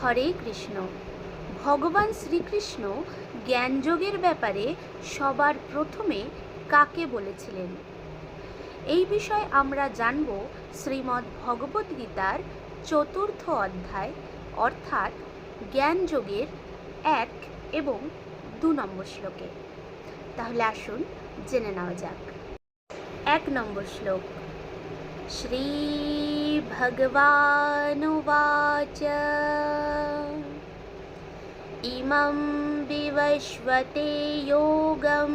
হরে কৃষ্ণ। ভগবান শ্রীকৃষ্ণ জ্ঞানযোগের ব্যাপারে সবার প্রথমে কাকে বলেছিলেন, এই বিষয়ে আমরা জানব শ্রীমদ্ ভগবদ্গীতার ৪র্থ অধ্যায় অর্থাৎ জ্ঞানযোগের ১ এবং ২ নম্বর শ্লোকে। তাহলে আসুন জেনে নেওয়া যাক। ১ নম্বর শ্লোক। শ্রী ভগবানুবাচ ইমং বিবস্বতে যোগং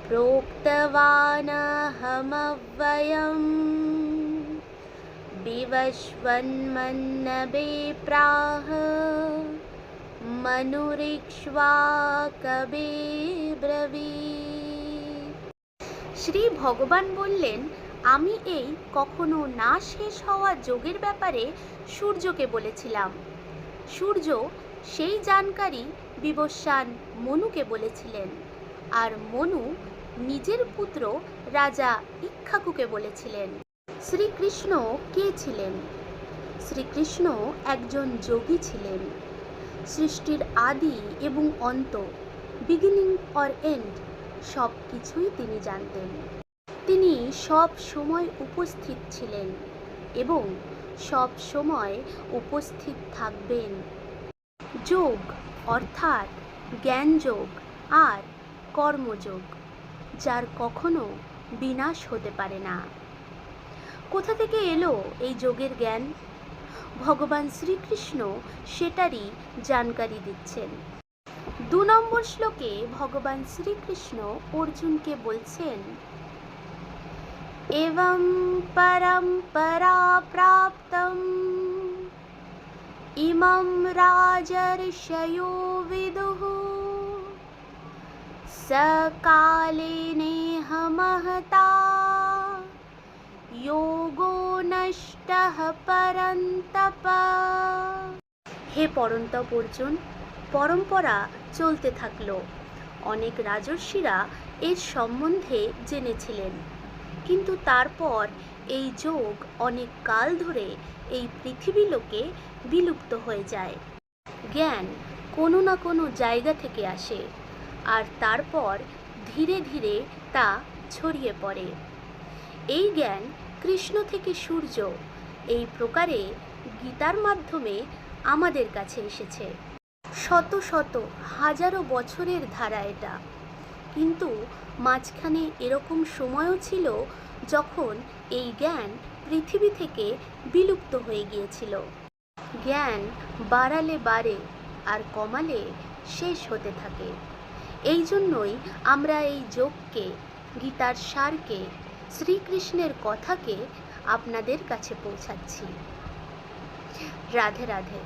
প্रोक्तवानहमव्ययं विवस्वन्मन्नवे प्राह মনুরিক্ষ্বাকবে ব্রবীৎ। শ্রী ভগবান বললেন, আমি এই কখনো না শেষ হওয়া যোগের ব্যাপারে সূর্যকে বলেছিলাম। সূর্য সেই জানকারী বিবস্বান মনুকে বলেছিলেন, আর মনু নিজের পুত্র রাজা ইক্ষ্বাকুকে বলেছিলেন। শ্রীকৃষ্ণ কে ছিলেন? শ্রীকৃষ্ণ একজন যোগী ছিলেন। সৃষ্টির আদি এবং অন্ত, বিগিনিং অর এন্ড, সব কিছুই তিনি জানতেন। তিনি সব সময় উপস্থিত ছিলেন এবং সব সময় উপস্থিত থাকবেন। যোগ অর্থাৎ জ্ঞানযোগ আর কর্মযোগ, যার কখনো বিনাশ হতে পারে না। কোথা থেকে এলো এই যোগের জ্ঞান? ভগবান শ্রীকৃষ্ণ সেটারই জানকারি দিচ্ছেন। ২ নম্বর শ্লোকে ভগবান শ্রীকৃষ্ণ অর্জুনকে বলছেন, এবং পরম্পরা প্রাপ্তম ইমং রাজর্ষয়ো বিদুঃ সকালেনেহ মহতা যোগো নষ্টঃ পরন্তপ। হে পরন্তপ অর্জুন, পরম্পরা চলতে থাকলো। অনেক রাজর্ষিরা এর সম্বন্ধে জেনেছিলেন, কিন্তু তারপর এই যোগ অনেক কাল ধরে এই পৃথিবীলোকে বিলুপ্ত হয়ে যায়। জ্ঞান কোনো না কোনো জায়গা থেকে আসে, আর তারপর ধীরে ধীরে তা ছড়িয়ে পড়ে। এই জ্ঞান কৃষ্ণ থেকে সূর্য, এই প্রকারে গীতার মাধ্যমে আমাদের কাছে এসেছে। শত শত হাজারো বছরের ধারা এটা, কিন্তু মাঝখানে এরকম সময়ও ছিল যখন এই জ্ঞান পৃথিবী থেকে বিলুপ্ত হয়ে গিয়েছিল। জ্ঞান বাড়ালে বাড়ে আর কমালে শেষ হতে থাকে। এই জন্যই আমরা এই যোগকে, গীতার সারকে, শ্রীকৃষ্ণের কথাকে আপনাদের কাছে পৌঁছাচ্ছি। রাধে রাধে।